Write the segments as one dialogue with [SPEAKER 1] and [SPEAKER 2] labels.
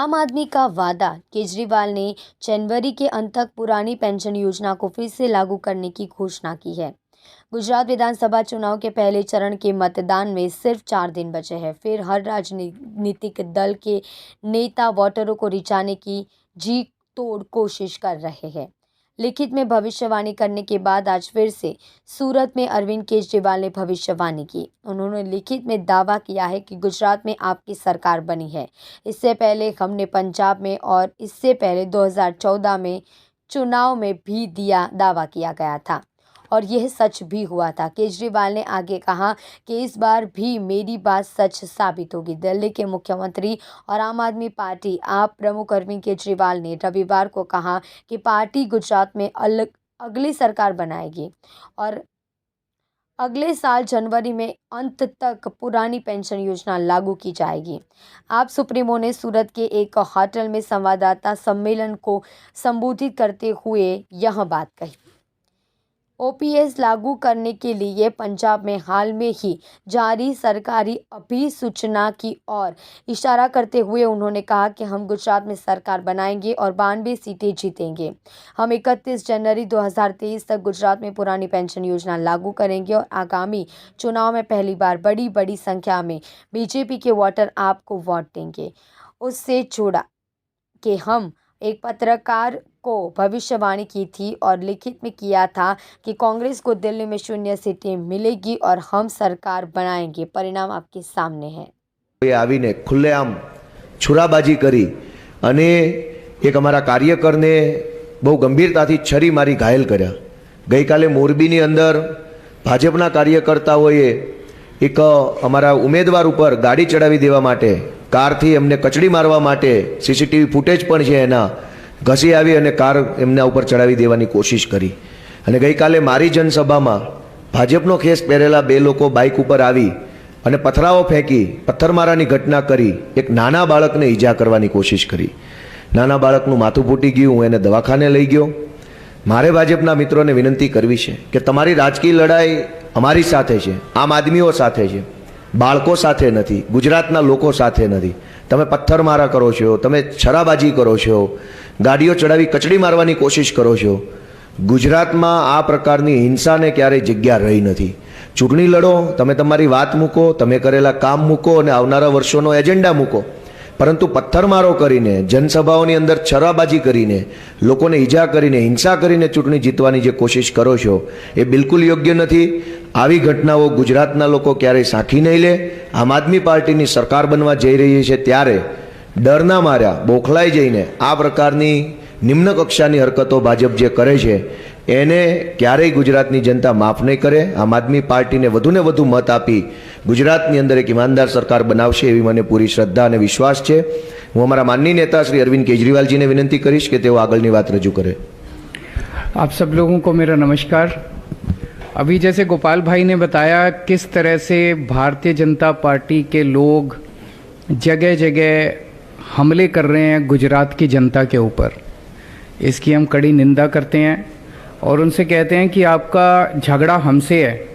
[SPEAKER 1] आम आदमी का वादा। केजरीवाल ने जनवरी के अंत तक पुरानी पेंशन योजना को फिर से लागू करने की घोषणा की है। गुजरात विधानसभा चुनाव के पहले चरण के मतदान में सिर्फ 4 दिन बचे हैं। फिर हर राजनीतिक दल के नेता वोटरों को रिझाने की जी तोड़ कोशिश कर रहे हैं। लिखित में भविष्यवाणी करने के बाद आज फिर से सूरत में अरविंद केजरीवाल ने भविष्यवाणी की। उन्होंने लिखित में दावा किया है कि गुजरात में आपकी सरकार बनी है। इससे पहले हमने पंजाब में और इससे पहले 2014 में चुनाव में भी दावा किया गया था और यह सच भी हुआ था। केजरीवाल ने आगे कहा कि इस बार भी मेरी बात सच साबित होगी। दिल्ली के मुख्यमंत्री और आम आदमी पार्टी आप प्रमुख अरविंद केजरीवाल ने रविवार को कहा कि पार्टी गुजरात में अगली सरकार बनाएगी और अगले साल जनवरी में अंत तक पुरानी पेंशन योजना लागू की जाएगी। आप सुप्रीमो ने सूरत के एक होटल में संवाददाता सम्मेलन को संबोधित करते हुए यह बात कही। ओपीएस लागू करने के लिए पंजाब में हाल में ही जारी सरकारी अधिसूचना की ओर इशारा करते हुए उन्होंने कहा कि हम गुजरात में सरकार बनाएंगे और 92 सीटें जीतेंगे। हम 31 जनवरी 2023 तक गुजरात में पुरानी पेंशन योजना लागू करेंगे और आगामी चुनाव में पहली बार बड़ी संख्या में बीजेपी के वोटर आपको वोट देंगे। उससे जोड़ा कि हम एक पत्रकार को भविष्यवाणी की थी और लिखित में किया था कि कांग्रेस को दिल्ली में 0 सीटें मिलेगी और हम सरकार बनाएंगे। परिणाम आपके सामने है।
[SPEAKER 2] आवीने खुलेआम छुराबाजी करी अने एक अमारा कार्यकरने बहु गंभीरताथी छरी मारी घायल कर्या। गई काले मोरबीनी अंदर भाजपना कार्यकर्ताओए एक अमारा उम्मीदवार पर गाड़ी चढ़ावी देवा माटे कारथी एमने कचड़ी मारवा माटे सीसीटीवी फूटेज पण छे एना घसी आवी अने कार एमना उपर चढ़ावी देवानी कोशिश करी। अने गई काले मारी जनसभामां भाजपनो खेस पहेरेला 2 लोको बाइक उपर आवी अने पथराओ फेंकी पत्थरमारानी घटना करी एक नाना बाळकने ईजा करवानी कोशिश करी। नाना बाळकनुं माथुं फूटी गयुं, हूँ एने दवाखाने लई गयो। मारे भाजपना मित्रोने विनंती करवी छे के तमारी राजकीय लड़ाई अमारी साथे छे, आम आदमीओ साथे छे, बाळको साथे नथी, गुजरातना लोको साथे नथी। तमे पत्थरमारा करो छो, तमे छराबाजी करो छो, गाड़ीओ चढ़ावी कचड़ी मारवानी कोशिश करो छो। गुजरातमां आ प्रकारनी हिंसाने क्यारेय जग्या रही नथी। चूंटणी लड़ो, तमे तमारी वात मूको, तमे करेला काम मूको अने आवनारा वर्षोनो एजेंडा मूको, परंतु पत्थरमारो करीने जनसभाओनी अंदर छराबाजी करीने लोकोने ईजा करीने हिंसा करीने चूंटणी जीतवानी जे कोशिश करो छो ए बिल्कुल योग्य नथी। आवी घटनाओ गुजरातना लोको क्यारेय साखी नहीं ले। आम आदमी पार्टीनी सरकार बनवा जई रही छे त्यारे डरना मार्या बोखलाई जईने आ प्रकारनी निम्न कक्षानी हरकतो भाजप जे करे छे एने क्यारेय गुजरातनी जनता माफ नहीं करे। आम आदमी पार्टी ने वधु ने वधु मत आपी गुजरातनी अंदर एक ईमानदार सरकार बनावशे एवी मने पूरी श्रद्धा अने विश्वास छे। हूँ अमारा माननीय नेता श्री अरविंद केजरीवाल जी ने विनंती करीश कि तेओ आगळनी वात रजू करे।
[SPEAKER 3] आप सब लोगों को मेरा नमस्कार। अभी जैसे गोपाल भाई ने बताया किस तरह से भारतीय जनता पार्टी के लोग जगह जगह हमले कर रहे हैं गुजरात की जनता के ऊपर, इसकी हम कड़ी निंदा करते हैं और उनसे कहते हैं कि आपका झगड़ा हमसे है,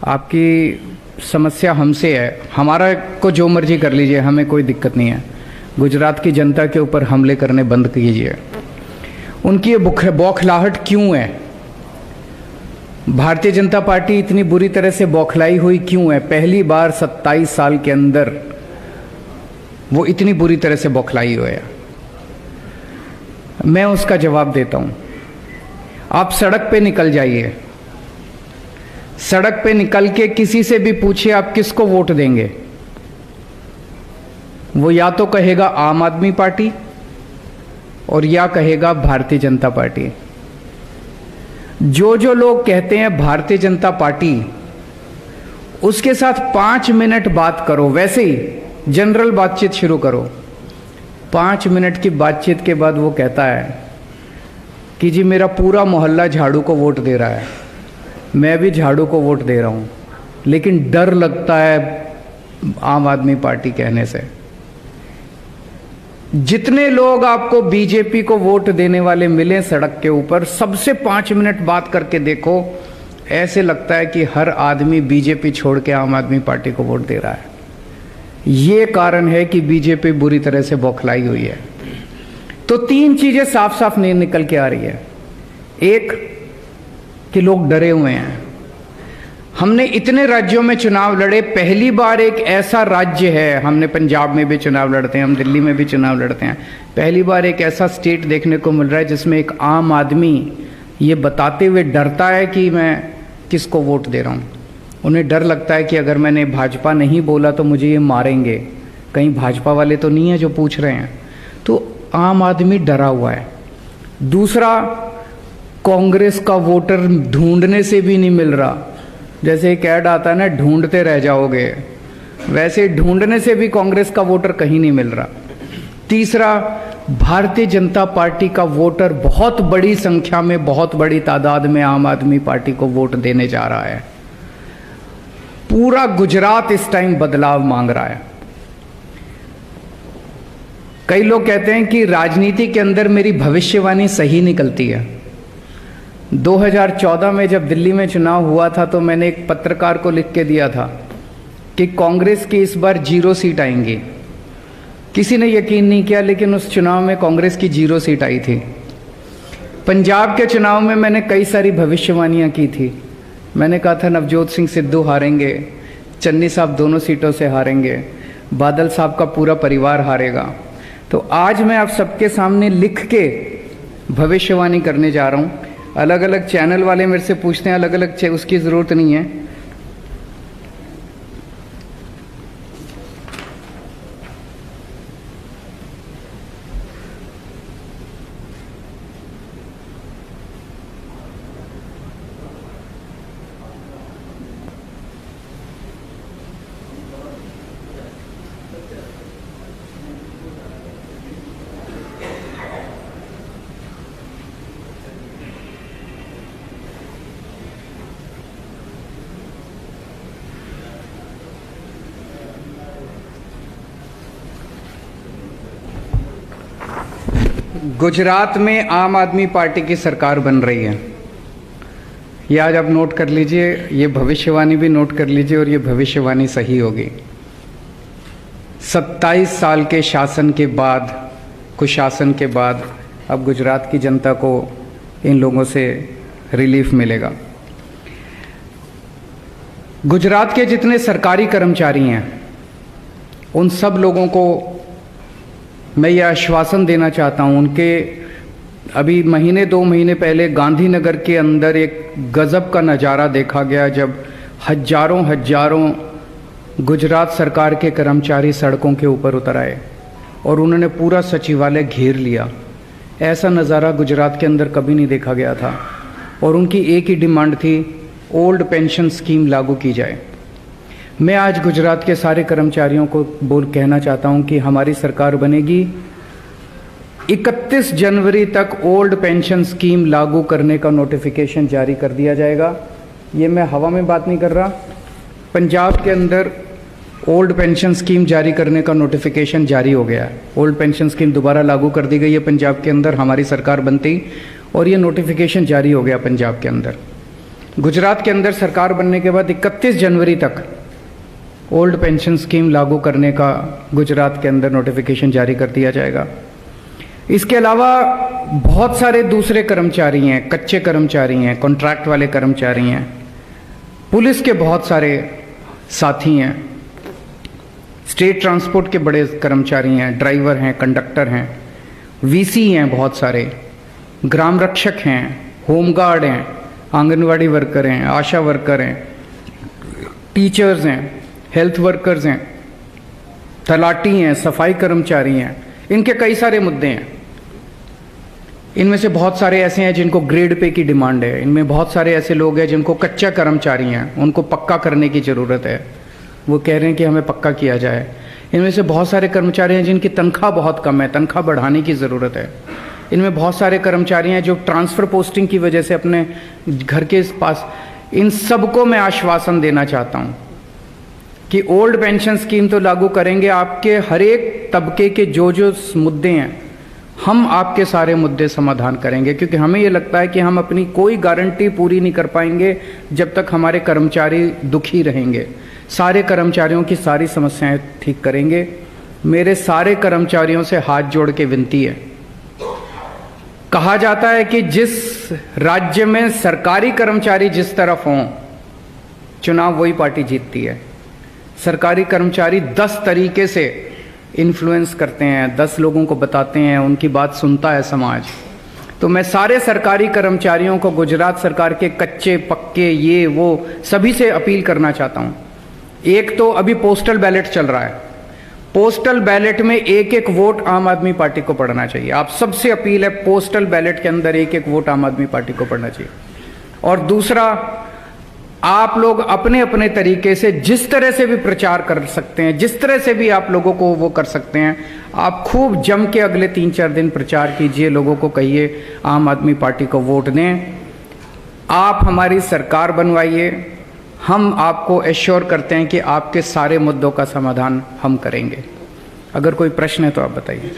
[SPEAKER 3] आपकी समस्या हमसे है, हमारा को जो मर्जी कर लीजिए, हमें कोई दिक्कत नहीं है। गुजरात की जनता के ऊपर हमले करने बंद कीजिए। उनकी ये बौखलाहट क्यों है? भारतीय जनता पार्टी इतनी बुरी तरह से बौखलाई हुई क्यों है? पहली बार 27 साल के अंदर वो इतनी बुरी तरह से बौखलाई हुई है। मैं उसका जवाब देता हूं। आप सड़क पे निकल जाइए, सड़क पे निकल के किसी से भी पूछिए आप किसको वोट देंगे, वो या तो कहेगा आम आदमी पार्टी और या कहेगा भारतीय जनता पार्टी। जो जो लोग कहते हैं भारतीय जनता पार्टी, उसके साथ 5 मिनट बात करो, वैसे ही जनरल बातचीत शुरू करो। 5 मिनट की बातचीत के बाद वो कहता है कि जी मेरा पूरा मोहल्ला झाड़ू को वोट दे रहा है, मैं भी झाड़ू को वोट दे रहा हूँ, लेकिन डर लगता है आम आदमी पार्टी कहने से। जितने लोग आपको बीजेपी को वोट देने वाले मिले सड़क के ऊपर, सबसे 5 मिनट बात करके देखो, ऐसे लगता है कि हर आदमी बीजेपी छोड़ के आम आदमी पार्टी को वोट दे रहा है। ये कारण है कि बीजेपी बुरी तरह से बौखलाई हुई है। तो तीन चीजें साफ साफ नहीं निकल के आ रही है। एक कि लोग डरे हुए हैं। हमने इतने राज्यों में चुनाव लड़े, पहली बार एक ऐसा राज्य है, हमने पंजाब में भी चुनाव लड़ते हैं, हम दिल्ली में भी चुनाव लड़ते हैं, पहली बार एक ऐसा स्टेट देखने को मिल रहा है जिसमें एक आम आदमी ये बताते हुए डरता है कि मैं किसको वोट दे रहा हूँ। उन्हें डर लगता है कि अगर मैंने भाजपा नहीं बोला तो मुझे ये मारेंगे, कहीं भाजपा वाले तो नहीं है जो पूछ रहे हैं। तो आम आदमी डरा हुआ है। दूसरा, कांग्रेस का वोटर ढूंढने से भी नहीं मिल रहा। जैसे एक ऐड आता है ना, ढूंढते रह जाओगे, वैसे ढूंढने से भी कांग्रेस का वोटर कहीं नहीं मिल रहा। तीसरा, भारतीय जनता पार्टी का वोटर बहुत बड़ी संख्या में, बहुत बड़ी तादाद में आम आदमी पार्टी को वोट देने जा रहा है। पूरा गुजरात इस टाइम बदलाव मांग रहा है। कई लोग कहते हैं कि राजनीति के अंदर मेरी भविष्यवाणी सही निकलती है। 2014 में जब दिल्ली में चुनाव हुआ था तो मैंने एक पत्रकार को लिख के दिया था कि कांग्रेस की इस बार 0 सीट आएंगी। किसी ने यकीन नहीं किया, लेकिन उस चुनाव में कांग्रेस की 0 सीट आई थी। पंजाब के चुनाव में मैंने कई सारी भविष्यवाणियां की थी। मैंने कहा था नवजोत सिंह सिद्धू हारेंगे, चन्नी साहब दोनों सीटों से हारेंगे, बादल साहब का पूरा परिवार हारेगा। तो आज मैं आप सबके सामने लिख के भविष्यवाणी करने जा रहा हूं। अलग अलग चैनल वाले मेरे से पूछते हैं, अलग अलग उसकी जरूरत नहीं है। गुजरात में आम आदमी पार्टी की सरकार बन रही है। ये आज आप नोट कर लीजिए, ये भविष्यवाणी भी नोट कर लीजिए और ये भविष्यवाणी सही होगी। 27 साल के शासन के बाद, कुशासन के बाद अब गुजरात की जनता को इन लोगों से रिलीफ मिलेगा। गुजरात के जितने सरकारी कर्मचारी हैं उन सब लोगों को मैं ये आश्वासन देना चाहता हूँ। उनके अभी महीने 2 महीने पहले गांधीनगर के अंदर एक गजब का नज़ारा देखा गया जब हजारों गुजरात सरकार के कर्मचारी सड़कों के ऊपर उतर आए और उन्होंने पूरा सचिवालय घेर लिया। ऐसा नज़ारा गुजरात के अंदर कभी नहीं देखा गया था। और उनकी एक ही डिमांड थी, ओल्ड पेंशन स्कीम लागू की जाए। मैं आज गुजरात के सारे कर्मचारियों को कहना चाहता हूं कि हमारी सरकार बनेगी, 31 जनवरी तक ओल्ड पेंशन स्कीम लागू करने का नोटिफिकेशन जारी कर दिया जाएगा। ये मैं हवा में बात नहीं कर रहा। पंजाब के अंदर ओल्ड पेंशन स्कीम जारी करने का नोटिफिकेशन जारी हो गया है। ओल्ड पेंशन स्कीम दोबारा लागू कर दी गई है पंजाब के अंदर हमारी सरकार बनती, और ये नोटिफिकेशन जारी हो गया पंजाब के अंदर। गुजरात के अंदर सरकार बनने के बाद 31 जनवरी तक ओल्ड पेंशन स्कीम लागू करने का गुजरात के अंदर नोटिफिकेशन जारी कर दिया जाएगा। इसके अलावा बहुत सारे दूसरे कर्मचारी हैं, कच्चे कर्मचारी हैं, कॉन्ट्रैक्ट वाले कर्मचारी हैं, पुलिस के बहुत सारे साथी हैं, स्टेट ट्रांसपोर्ट के बड़े कर्मचारी हैं, ड्राइवर हैं, कंडक्टर हैं, वीसी हैं, बहुत सारे ग्राम रक्षक हैं, होमगार्ड हैं, आंगनवाड़ी वर्कर हैं, आशा वर्कर हैं, टीचर्स हैं, हेल्थ वर्कर्स हैं, तलाटी हैं, सफाई कर्मचारी हैं। इनके कई सारे मुद्दे हैं। इनमें से बहुत सारे ऐसे हैं जिनको ग्रेड पे की डिमांड है। इनमें बहुत सारे ऐसे लोग हैं जिनको कच्चा कर्मचारी हैं, उनको पक्का करने की ज़रूरत है। वो कह रहे हैं कि हमें पक्का किया जाए। इनमें से बहुत सारे कर्मचारी हैं जिनकी तनख्वाह बहुत कम है, तनख्वाह बढ़ाने की ज़रूरत है। इनमें बहुत सारे कर्मचारी हैं जो ट्रांसफ़र पोस्टिंग की वजह से अपने घर के पास। इन सबको मैं आश्वासन देना चाहता हूँ कि ओल्ड पेंशन स्कीम तो लागू करेंगे, आपके हर एक तबके के जो मुद्दे हैं हम आपके सारे मुद्दे समाधान करेंगे, क्योंकि हमें ये लगता है कि हम अपनी कोई गारंटी पूरी नहीं कर पाएंगे जब तक हमारे कर्मचारी दुखी रहेंगे। सारे कर्मचारियों की सारी समस्याएं ठीक करेंगे। मेरे सारे कर्मचारियों से हाथ जोड़ के विनती है, कहा जाता है कि जिस राज्य में सरकारी कर्मचारी जिस तरफ हों, चुनाव वही पार्टी जीतती है। सरकारी कर्मचारी 10 तरीके से इन्फ्लुएंस करते हैं, 10 लोगों को बताते हैं, उनकी बात सुनता है समाज। तो मैं सारे सरकारी कर्मचारियों को, गुजरात सरकार के कच्चे पक्के ये वो सभी से अपील करना चाहता हूं। एक तो अभी पोस्टल बैलेट चल रहा है, पोस्टल बैलेट में एक एक वोट आम आदमी पार्टी को पड़ना चाहिए। आप सबसे अपील है, पोस्टल बैलेट के अंदर एक एक वोट आम आदमी पार्टी को पड़ना चाहिए। और दूसरा, आप लोग अपने अपने तरीके से जिस तरह से भी प्रचार कर सकते हैं, जिस तरह से भी आप लोगों को वो कर सकते हैं, आप खूब जम के अगले 3-4 दिन प्रचार कीजिए, लोगों को कहिए आम आदमी पार्टी को वोट दें, आप हमारी सरकार बनवाइए। हम आपको एश्योर करते हैं कि आपके सारे मुद्दों का समाधान हम करेंगे। अगर कोई प्रश्न है तो आप बताइए।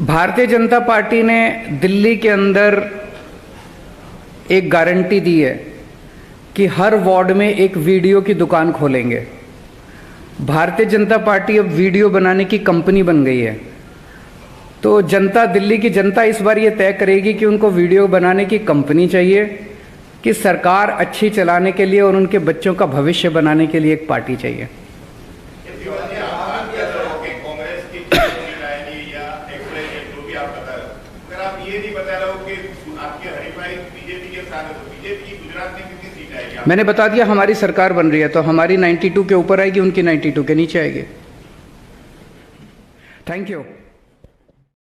[SPEAKER 3] भारतीय जनता पार्टी ने दिल्ली के अंदर एक गारंटी दी है कि हर वार्ड में एक वीडियो की दुकान खोलेंगे। भारतीय जनता पार्टी अब वीडियो बनाने की कंपनी बन गई है। तो जनता, दिल्ली की जनता इस बार ये तय करेगी कि उनको वीडियो बनाने की कंपनी चाहिए कि सरकार अच्छी चलाने के लिए और उनके बच्चों का भविष्य बनाने के लिए एक पार्टी चाहिए। मैंने बता दिया हमारी सरकार बन रही है तो हमारी 92 के ऊपर आएगी, उनकी 92 के नीचे आएगी। Thank you.